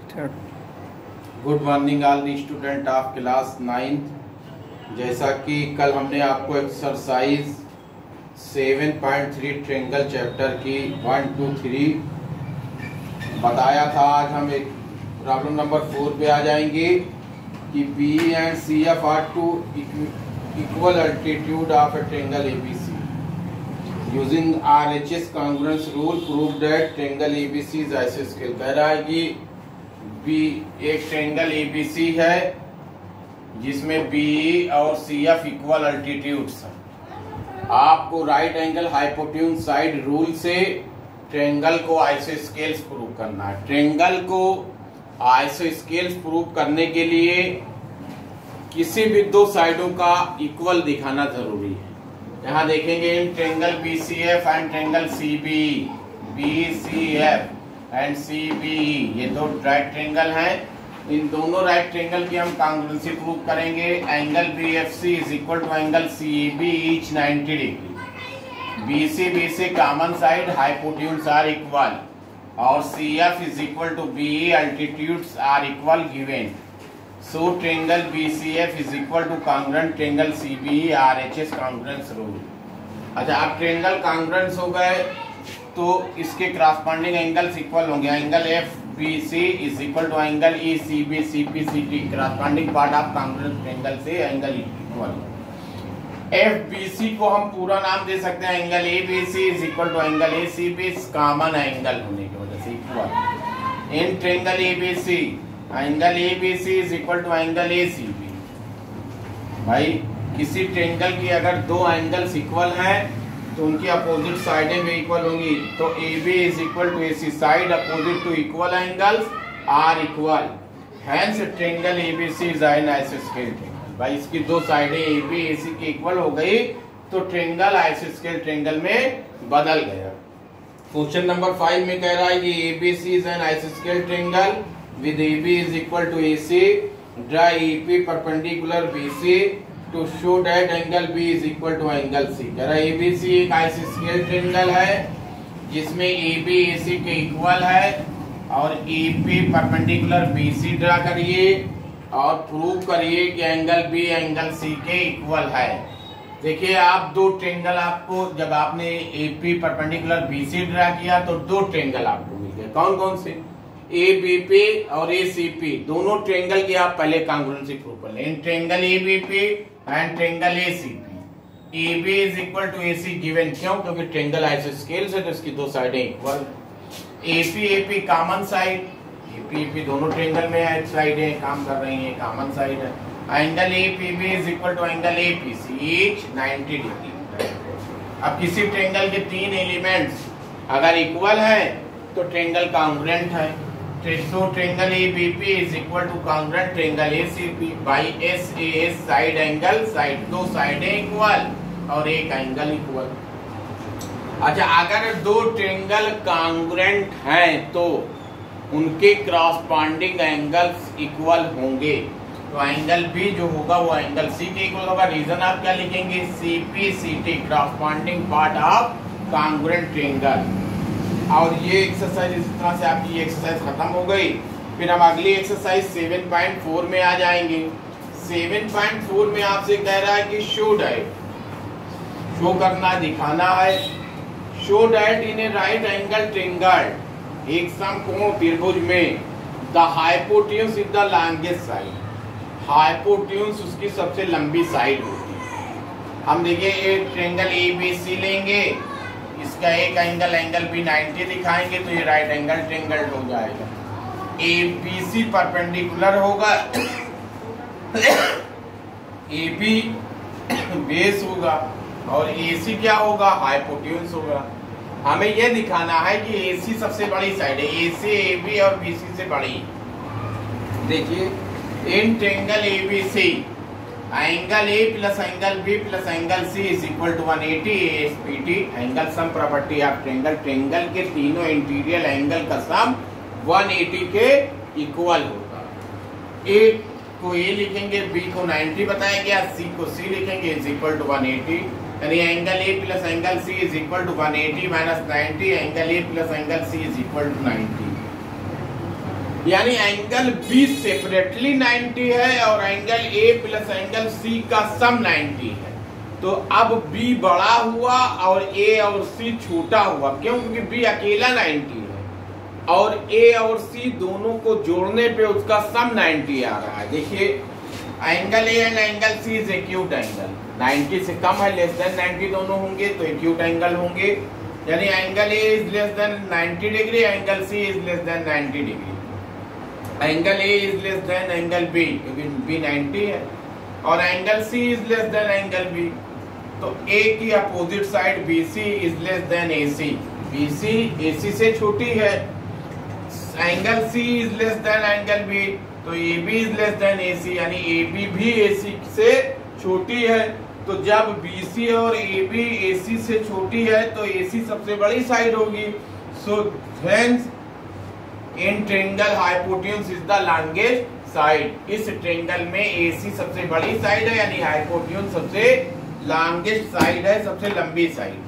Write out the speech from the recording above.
Third. Good morning all the student of class 9। जैसा कि कल हमने आपको एक्सरसाइज 7.3 ट्रेंगल चैप्टर की 1, 2, 3 बताया था। आज हम एक प्रॉब्लम नंबर 4 पे आ जाएंगे कि B and C F are two equal altitude of A triangle ABC using RHS congruence rule prove that triangle ABC is आइसोस्केल। कह रहा है कि बी एक ट्रेंगल एबीसी है जिसमें बी और सी एफ इक्वल अल्टीट्यूड्स हैं। आपको right angle hypotenuse side rule से ट्रेंगल को आइसोस्केल्स प्रूव करना है। ट्रेंगल को आइसोस्केल्स प्रूव करने के लिए किसी भी दो साइडों का इक्वल दिखाना जरूरी है। यहाँ देखेंगे in triangle BCF and triangle CB, BCF and CB ये दो राइट ट्रेंगल हैं। इन दोनों राइट ट्रेंगल की हम कांग्रुएंसी प्रूव करेंगे। Angle BFC is equal to angle CB each 90 degree. BC B से common side hypotenuse are equal और CF is equal to B altitudes are equal given. So triangle BCF is equal to congruent triangle CB RHS congruence rule. अच्छा, अब triangle congruence हो गए तो इसके corresponding angles equal होंगे। Angle F B C is equal to angle E C B C P C T. Corresponding part of congruent triangle से angle equal. F B C को हम पूरा नाम दे सकते हैं angle A B C is equal to angle A C B, common angle होने की वजह से equal. In triangle A B C angle A B C is equal to angle A C B. भाई किसी ट्रेंगल की अगर दो angles equal हैं तो उनकी अपोजिट साइडें भी इक्वल होंगी। तो A B is equal to A C, side opposite to equal angles are equal, hence triangle A B C is an आइसोस्केल ट्रेंगल। भाई इसकी दो साइडें ए बी ए सी की इक्वल हो गई तो ट्रेंगल आइसोस्केल ट्रेंगल में बदल गया। क्वेश्चन नंबर 5 में कह रहा है कि A B C is an आइसोस्केल triangle with AB is equal to AC, draw EP perpendicular BC to show that angle B is equal to angle C। कह रहा है ABC एक आइसोस्केल ट्रेंगल है जिसमें AB AC के इक्वल है और EP परपेंडिकुलर BC ड्रा करिए और प्रूव करिए कि एंगल B एंगल C के इक्वल है। देखिए आप दो ट्रेंगल आपको जब आपने AP परपेंडिकुलर BC ड्रा किया तो दो ट्रेंगल आपको मिल गए। कौन कौन से? एबीपी और एसीपी दोनों ट्रेंगल की आप पहले कांग्रुएंसी प्रूव कर लें। In triangle ABP and triangle ACP, AB is equal to AC given. क्यों? क्योंकि ट्रेंगल आइसोस्केल से तो इसकी दो साइडें equal. AP AP common side, AP AP दोनों ट्रेंगल में एक साइडें काम कर रही हैं, कॉमन साइड है। Angle APB is equal to angle APC each 90 degree. अब किसी ट्रेंगल के तीन एलिमेंट्स अगर इक्वल है तो ट्रेंगल कांग्रुएंट है। तो triangle ABP is equal to congruent triangle ACP by SAS side angle, side दो साइडें इक्वल और एक एंगल इक्वल। अच्छा, अगर दो ट्रेंगल कांग्रुएंट हैं तो उनके क्रॉसपोंडिंग एंगल्स इक्वल होंगे। तो एंगल बी जो होगा वो एंगल सी के इक्वल होगा। रीजन आप क्या लिखेंगे? सीपी सीटी corresponding part of congruent triangle. और ये एक्सरसाइज इस तरह से आपकी ये एक्सरसाइज खत्म हो गई। फिर हम अगली एक्सरसाइज 7.4 में आ जाएंगे। 7.4 में आपसे कह रहा है कि शो डैट, शो करना दिखाना है। Show that in A right angle triangle, एक समकोण त्रिभुज में the hypotenuse is the longest side. Hypotenuse उसकी सबसे लंबी साइड होती है। हम देखिए एक ट्रेंगल एबीसी लेंगे, इसका एक एंगल एंगल बी 90 दिखाएंगे तो ये राइट एंगल ट्रेंगल हो जाएगा। एबीसी परपेंडिकुलर होगा, एबी बेस होगा और एसी क्या होगा? हाइपोटेन्यूज होगा। हमें यह दिखाना है कि एसी सबसे बड़ी साइड है, एसी एबी और बीसी से बड़ी। देखिए in triangle ABC angle A plus angle B plus angle C is equal to 180 ASPT. Angle sum property of triangle, triangle के तीनों इंटीरियर एंगल का सम 180 के इक्वल होगा। ए को ए लिखेंगे, बी को 90 बताया गया, सी को सी लिखेंगे इज इक्वल टू 180। यानी angle A plus angle C is equal to 180 minus 90, angle A plus angle C is equal to 90। यानी एंगल बी सेपरेटली 90 है और angle A plus angle C का सम 90 है। तो अब बी बड़ा हुआ और ए और सी छोटा हुआ, क्यों? क्योंकि बी अकेला 90 है और ए और सी दोनों को जोड़ने पे उसका सम 90 आ रहा है। देखिए angle A and angle C is acute angle, 90 से कम है, लेस देन 90 दोनों होंगे तो एक्यूट एंगल होंगे। यानी angle A is less than 90 degree, angle C is less than 90 degree. Angle A is less than angle B, क्योंकि B 90 है, और angle C is less than angle B. तो A की opposite side B C is less than A C, B C A C से छोटी है। Angle C is less than angle B, तो A B is less than A सी, यानी A B भी ए C से छोटी है। तो जब बी सी और ए बी ए सी से छोटी है तो ए सी सबसे बड़ी साइड होगी। So hence in triangle hypotenuse is the longest side. इस ट्रायंगल में ए सी सबसे बड़ी साइड है, यानी हाइपोटेन्यूज सबसे लॉन्गेस्ट साइड है, सबसे लंबी साइड।